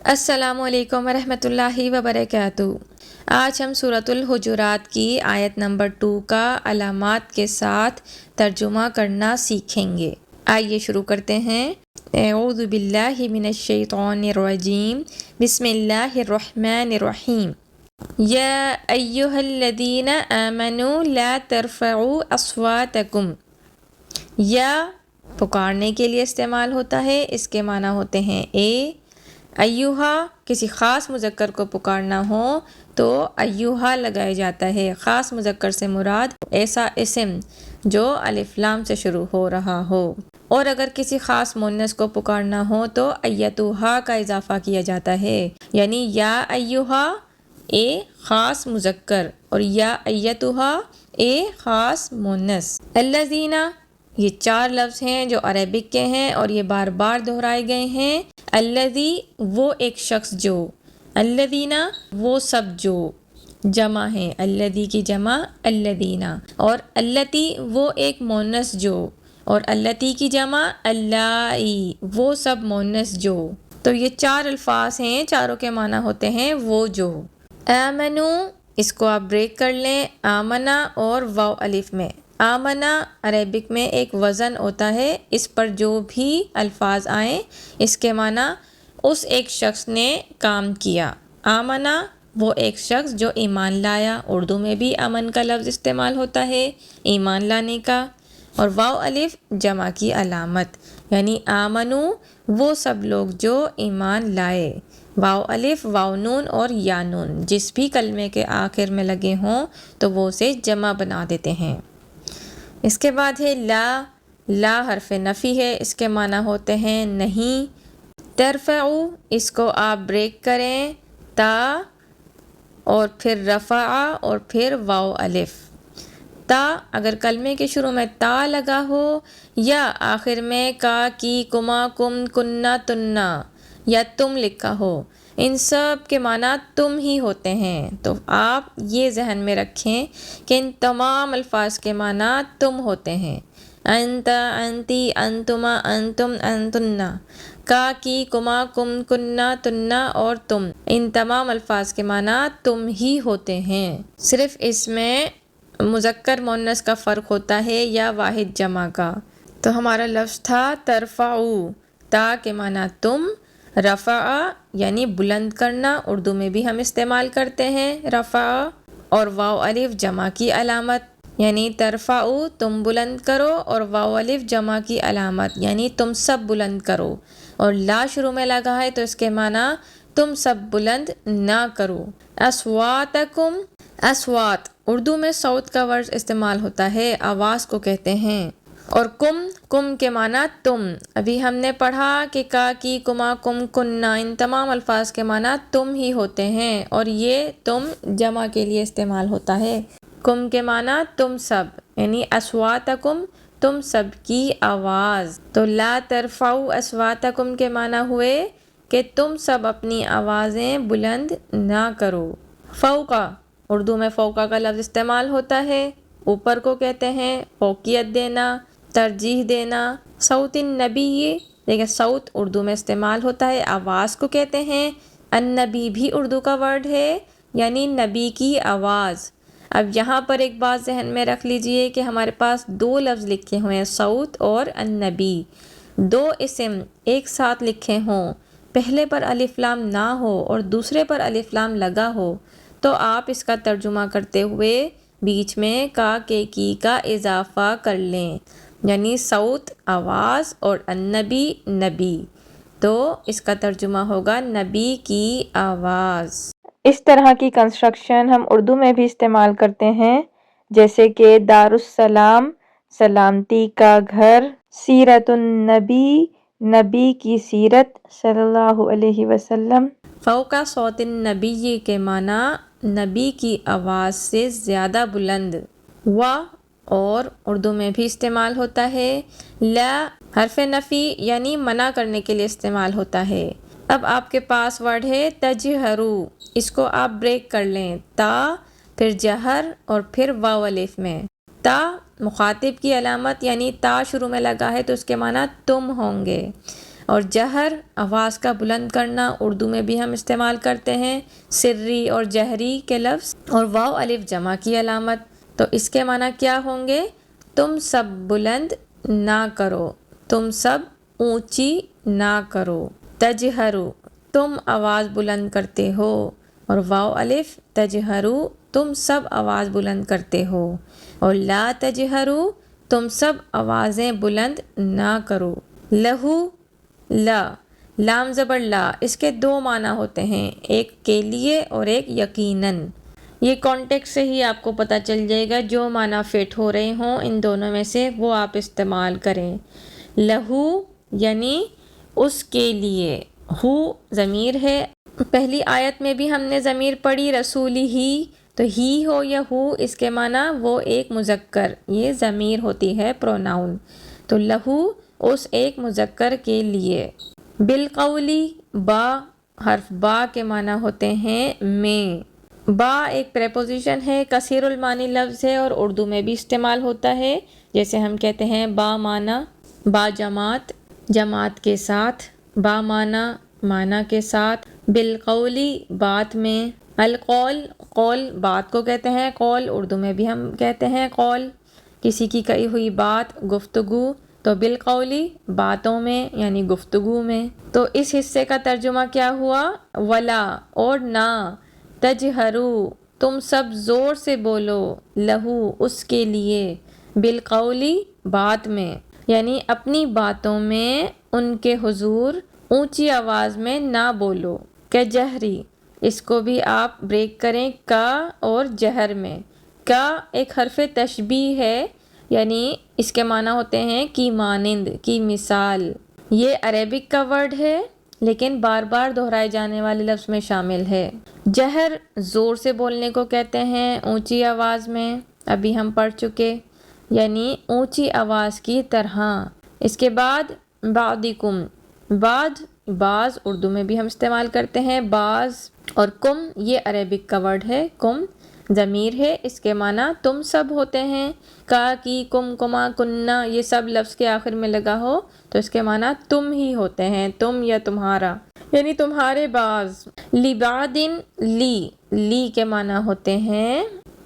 السلام علیکم ورحمۃ اللہ وبرکاتہ۔ آج ہم سورۃ الحجرات کی آیت نمبر 2 کا علامات کے ساتھ ترجمہ کرنا سیکھیں گے۔ آئیے شروع کرتے ہیں۔ اعوذ باللہ من الشیطان الرجیم، بسم اللہ الرحمن الرحیم۔ یا ایہا الذین آمنوا لا ترفعوا اصواتکم۔ یا پکارنے کے لیے استعمال ہوتا ہے، اس کے معنی ہوتے ہیں اے۔ ایوہا کسی خاص مذکر کو پکارنا ہو تو ایوہا لگایا جاتا ہے۔ خاص مذکر سے مراد ایسا اسم جو الف لام سے شروع ہو رہا ہو، اور اگر کسی خاص مؤنث کو پکارنا ہو تو ایتھا کا اضافہ کیا جاتا ہے، یعنی یا ایوہا اے خاص مذکر اور یا ایتھا اے خاص مؤنث۔ الذین، یہ 4 لفظ ہیں جو عربک کے ہیں اور یہ بار بار دہرائے گئے ہیں۔ الذی وہ ایک شخص جو، الذین وہ سب جو، جمع ہے، الذی کی جمع الذین، اور اللتی وہ ایک مؤنث جو، اور اللتی کی جمع اللائی وہ سب مؤنث جو۔ تو یہ 4 الفاظ ہیں، چاروں کے معنی ہوتے ہیں وہ جو۔ آمنو، اس کو آپ بریک کر لیں آمنا اور واو الف میں۔ آمنا عربک میں ایک وزن ہوتا ہے، اس پر جو بھی الفاظ آئیں اس کے معنی اس ایک شخص نے کام کیا۔ آمنا وہ ایک شخص جو ایمان لایا، اردو میں بھی امن کا لفظ استعمال ہوتا ہے ایمان لانے کا، اور واو الف جمع کی علامت، یعنی آمنو وہ سب لوگ جو ایمان لائے۔ واو الف واو نون اور یا نون جس بھی کلمے کے آخر میں لگے ہوں تو وہ اسے جمع بنا دیتے ہیں۔ اس کے بعد ہے لا۔ لا حرف نفی ہے، اس کے معنی ہوتے ہیں نہیں۔ ترفعو، اس کو آپ بریک کریں تا اور پھر رفع اور پھر واو الف۔ تا اگر کلمے کے شروع میں تا لگا ہو یا آخر میں کا کی کما کم کننا تننا یا تم لکھا ہو، ان سب کے معنی تم ہی ہوتے ہیں، تو آپ یہ ذہن میں رکھیں کہ ان تمام الفاظ کے معنی تم ہوتے ہیں۔ انت، انتی، انتما، انتم، انتنا، کا کی کما کم کننا تننا اور تم، ان تمام الفاظ کے معنی تم ہی ہوتے ہیں، صرف اس میں مذکر مؤنث کا فرق ہوتا ہے یا واحد جمع کا۔ تو ہمارا لفظ تھا ترفعو، تا کے معنی تم، رفع یعنی بلند کرنا، اردو میں بھی ہم استعمال کرتے ہیں رفع، اور واو الف جمع کی علامت، یعنی ترفعو تم بلند کرو، اور واو الف جمع کی علامت یعنی تم سب بلند کرو، اور لا شروع میں لگا ہے تو اس کے معنی تم سب بلند نہ کرو۔ اصواتکم، اصوات اردو میں صوت کا ورڈ استعمال ہوتا ہے، آواز کو کہتے ہیں، اور کم، کم کے معنی تم۔ ابھی ہم نے پڑھا کہ کا کی کما کم کننا، ان تمام الفاظ کے معنی تم ہی ہوتے ہیں، اور یہ تم جمع کے لیے استعمال ہوتا ہے۔ کم کے معنی تم سب، یعنی اصواتکم تم سب کی آواز۔ تو لا ترفعوا اصواتکم کے معنی ہوئے کہ تم سب اپنی آوازیں بلند نہ کرو۔ فوقا، اردو میں فوقا کا لفظ استعمال ہوتا ہے، اوپر کو کہتے ہیں، فوقیت دینا، ترجیح دینا۔ صوت النبی، دیکھیں صوت اردو میں استعمال ہوتا ہے، آواز کو کہتے ہیں۔ النبی بھی اردو کا ورڈ ہے، یعنی نبی کی آواز۔ اب یہاں پر ایک بات ذہن میں رکھ لیجئے کہ ہمارے پاس 2 لفظ لکھے ہوئے ہیں، صوت اور النبی، 2 اسم ایک ساتھ لکھے ہوں، پہلے پر الف لام نہ ہو اور دوسرے پر الف لام لگا ہو، تو آپ اس کا ترجمہ کرتے ہوئے بیچ میں کا کے کی کا اضافہ کر لیں، یعنی صوت آواز اور النبی نبی، تو اس کا ترجمہ ہوگا نبی کی آواز۔ اس طرح کی کنسٹرکشن ہم اردو میں بھی استعمال کرتے ہیں، جیسے کہ دارالسلام سلامتی کا گھر، سیرت النبی نبی کی سیرت صلی اللہ علیہ وسلم۔ فوق صوت النبی کے معنی نبی کی آواز سے زیادہ بلند۔ اور اردو میں بھی استعمال ہوتا ہے۔ لا حرف نفی یعنی منع کرنے کے لیے استعمال ہوتا ہے۔ اب آپ کے پاس ورڈ ہے تجہرو، اس کو آپ بریک کر لیں، تا پھر جہر اور پھر واو الف میں۔ تا مخاطب کی علامت، یعنی تا شروع میں لگا ہے تو اس کے معنی تم ہوں گے، اور جہر آواز کا بلند کرنا اردو میں بھی ہم استعمال کرتے ہیں، سری اور جہری کے لفظ، اور واو الف جمع کی علامت۔ تو اس کے معنی کیا ہوں گے؟ تم سب بلند نہ کرو، تم سب اونچی نہ کرو۔ تجہرو تم آواز بلند کرتے ہو، اور واو الف تجہرو تم سب آواز بلند کرتے ہو، اور لا تجہرو تم سب آوازیں بلند نہ کرو۔ لہو لا، لام زبر لا، اس کے دو معنی ہوتے ہیں، ایک کے لیے اور ایک یقیناً۔ یہ کانٹیکٹ سے ہی آپ کو پتہ چل جائے گا، جو معنی فٹ ہو رہے ہوں ان دونوں میں سے وہ آپ استعمال کریں۔ لہو یعنی اس کے لیے، ہو ضمیر ہے، پہلی آیت میں بھی ہم نے ضمیر پڑھی رسولی ہی، تو ہی ہو یا ہو اس کے معنی وہ ایک مذکر، یہ ضمیر ہوتی ہے پروناؤن، تو لہو اس ایک مذکر کے لیے۔ بالقولی با، حرف با کے معنی ہوتے ہیں میں۔ با ایک پریپوزیشن ہے، کثیر المعنی لفظ ہے اور اردو میں بھی استعمال ہوتا ہے، جیسے ہم کہتے ہیں با معنی، با جماعت، جماعت کے ساتھ، با معنی، معنی کے ساتھ، بالقولی بات میں، القول قول بات کو کہتے ہیں، قول اردو میں بھی ہم کہتے ہیں قول، کسی کی کہی ہوئی بات، گفتگو، تو بالقولی باتوں میں یعنی گفتگو میں۔ تو اس حصے کا ترجمہ کیا ہوا؟ ولا اور نہ، تجہرو تم سب زور سے بولو، لہو اس کے لیے، بالقولی بات میں، یعنی اپنی باتوں میں ان کے حضور اونچی آواز میں نہ بولو۔ کہ جہری، اس کو بھی آپ بریک کریں کا اور جہر میں۔ کا ایک حرف تشبیہ ہے، یعنی اس کے معنی ہوتے ہیں کی مانند، کی مثال۔ یہ عربک کا ورڈ ہے لیکن بار بار دہرائے جانے والے لفظ میں شامل ہے۔ جہر زور سے بولنے کو کہتے ہیں، اونچی آواز میں، ابھی ہم پڑھ چکے، یعنی اونچی آواز کی طرح۔ اس کے بعد بعدکم، بعد بعض اردو میں بھی ہم استعمال کرتے ہیں بعض، اور کم یہ عربک کا ورڈ ہے، کم ضمیر ہے، اس کے معنی تم سب ہوتے ہیں۔ کا کی کم کما کننا یہ سب لفظ کے آخر میں لگا ہو تو اس کے معنی تم ہی ہوتے ہیں، تم یا تمہارا، یعنی تمہارے بعض۔ لبعدن لی، لی کے معنی ہوتے ہیں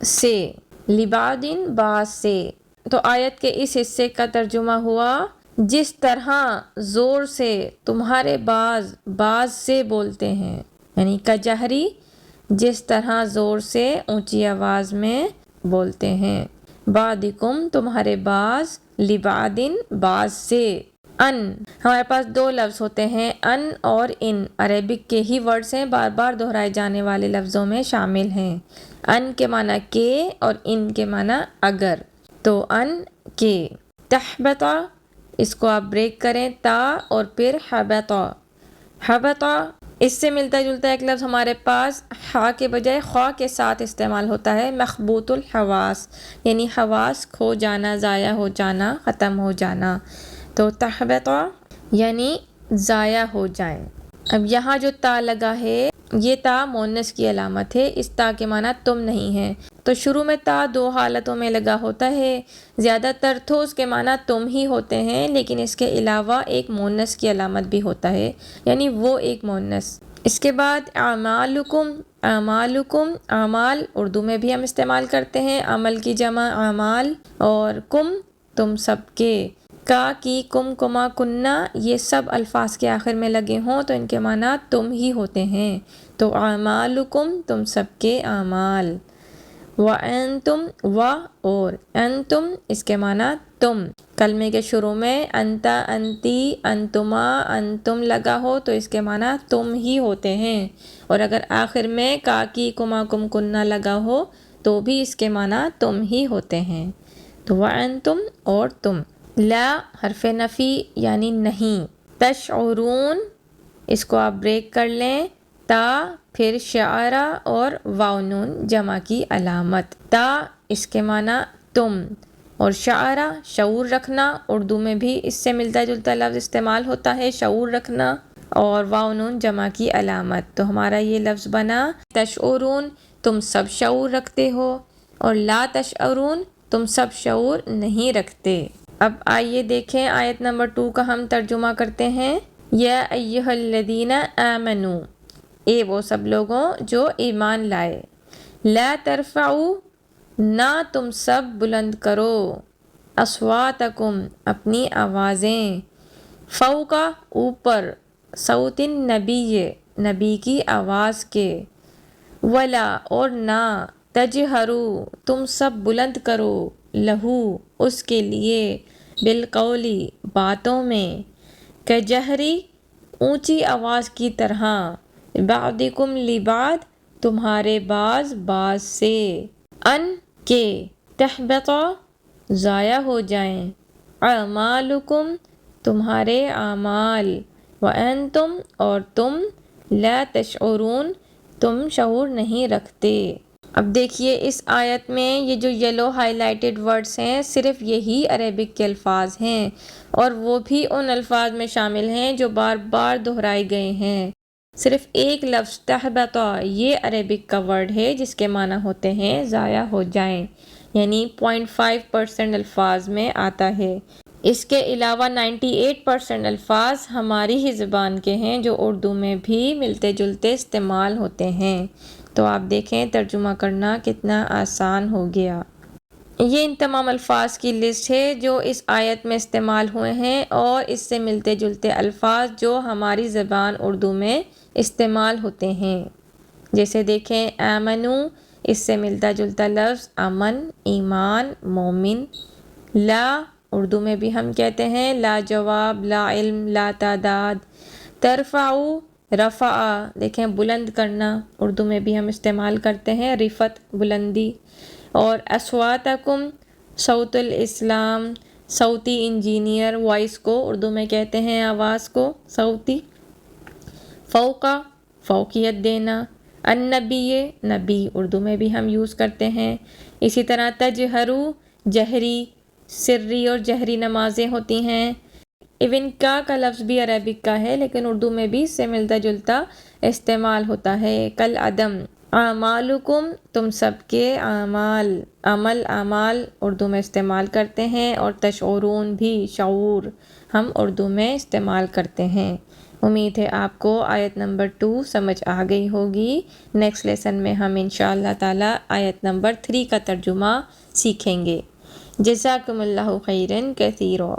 سے، لبعدن بعض سے۔ تو آیت کے اس حصے کا ترجمہ ہوا جس طرح زور سے تمہارے بعض بعض سے بولتے ہیں، یعنی کجہری جس طرح زور سے اونچی آواز میں بولتے ہیں۔ بعدکم تمہارے بعض، لبعدن بعض سے۔ ان، ہمارے پاس دو لفظ ہوتے ہیں ان اور ان، عربک کے ہی ورڈز ہیں، بار بار دہرائے جانے والے لفظوں میں شامل ہیں۔ ان کے معنی کے اور ان کے معنی اگر، تو ان کے۔ تحبطا، اس کو آپ بریک کریں تا اور پھر حبطا، حبطا اس سے ملتا جلتا ایک لفظ ہمارے پاس ہا کے بجائے خوا کے ساتھ استعمال ہوتا ہے، مخبوط الحواس، یعنی حواس کھو جانا، ضائع ہو جانا، ختم ہو جانا۔ تو تحبطا یعنی ضائع ہو جائیں۔ اب یہاں جو تا لگا ہے یہ تا مؤنث کی علامت ہے، اس تا کے معنی تم نہیں ہے، تو شروع میں تا دو حالتوں میں لگا ہوتا ہے، زیادہ تر تو اس کے معنی تم ہی ہوتے ہیں، لیکن اس کے علاوہ ایک مؤنث کی علامت بھی ہوتا ہے، یعنی وہ ایک مؤنث۔ اس کے بعد اعمالکم، اعمالکم، اعمال اردو میں بھی ہم استعمال کرتے ہیں، عمل کی جمع اعمال، اور کم تم سب کے۔ کا کی کم کما کننا یہ سب الفاظ کے آخر میں لگے ہوں تو ان کے معنی تم ہی ہوتے ہیں، تو اعمالکم تم سب کے اعمال۔ وانتم، و اور، انتم اس کے معنی تم، کلمے کے شروع میں انتا، انتی، انتما، انتم لگا ہو تو اس کے معنی تم ہی ہوتے ہیں، اور اگر آخر میں کا کی کما کم کننا لگا ہو تو بھی اس کے معنی تم ہی ہوتے ہیں، تو وانتم اور تم۔ لا حرف نفی یعنی نہیں۔ تشعرون، اس کو آپ بریک کر لیں، تا پھر شعرا اور واو نون جمع کی علامت۔ تا اس کے معنی تم، اور شعرا شعور رکھنا، اردو میں بھی اس سے ملتا جلتا لفظ استعمال ہوتا ہے، شعور رکھنا، اور واو نون جمع کی علامت، تو ہمارا یہ لفظ بنا تشعرون تم سب شعور رکھتے ہو، اور لا تشعرون تم سب شعور نہیں رکھتے۔ اب آئیے دیکھیں آیت نمبر 2 کا ہم ترجمہ کرتے ہیں۔ یا ایہا الذین آمنو، اے وہ سب لوگوں جو ایمان لائے، لا ترفعوا، نہ تم سب بلند کرو، اصواتکم، اپنی آوازیں، فوق، اوپر، صوت النبی، نبی کی آواز کے، ولا، اور نہ، تجہروا، تم سب بلند کرو، لہو، اس کے لیے، بالقولی، باتوں میں، کجہری، اونچی آواز کی طرح، بعضکم لبعض، تمہارے بعض سے، ان کے، تحبط، ضائع ہو جائیں، اعمالکم، تمہارے اعمال، وانتم، اور تم، لا تشعرون، تم شعور نہیں رکھتے۔ اب دیکھیے اس آیت میں یہ جو یلو ہائی لائٹڈ ورڈز ہیں، صرف یہی عربک کے الفاظ ہیں، اور وہ بھی ان الفاظ میں شامل ہیں جو بار بار دہرائے گئے ہیں۔ صرف ایک لفظ تحبط، یہ عربک کا ورڈ ہے جس کے معنی ہوتے ہیں ضائع ہو جائیں، یعنی 0.5% الفاظ میں آتا ہے۔ اس کے علاوہ 98% الفاظ ہماری ہی زبان کے ہیں جو اردو میں بھی ملتے جلتے استعمال ہوتے ہیں۔ تو آپ دیکھیں ترجمہ کرنا کتنا آسان ہو گیا۔ یہ ان تمام الفاظ کی لسٹ ہے جو اس آیت میں استعمال ہوئے ہیں، اور اس سے ملتے جلتے الفاظ جو ہماری زبان اردو میں استعمال ہوتے ہیں۔ جیسے دیکھیں آمنو، اس سے ملتا جلتا لفظ امن، ایمان، مومن۔ لا، اردو میں بھی ہم کہتے ہیں لا جواب، لا علم، لا تعداد۔ ترفعو، رفع، دیکھیں بلند کرنا، اردو میں بھی ہم استعمال کرتے ہیں رفعت، بلندی۔ اور اصواتکم، صوت الاسلام، صوتی انجینئر، وائس کو اردو میں کہتے ہیں آواز کو، صوتی۔ فوق، فوقیت دینا۔ النبی، نبی اردو میں بھی ہم یوز کرتے ہیں۔ اسی طرح تجہرو، جہری، سری اور جہری نمازیں ہوتی ہیں۔ ایون کا لفظ بھی عربک کا ہے لیکن اردو میں بھی اس سے ملتا جلتا استعمال ہوتا ہے۔ کل عدم، اعمالکم، تم سب کے اعمال، عمل، اعمال اردو میں استعمال کرتے ہیں، اور تشعرون بھی، شعور، ہم اردو میں استعمال کرتے ہیں۔ امید ہے آپ کو آیت نمبر 2 سمجھ آ گئی ہوگی۔ نیکسٹ لیسن میں ہم انشاءاللہ تعالی آیت نمبر 3 کا ترجمہ سیکھیں گے۔ جزاکم اللہ خیراً کثیرا۔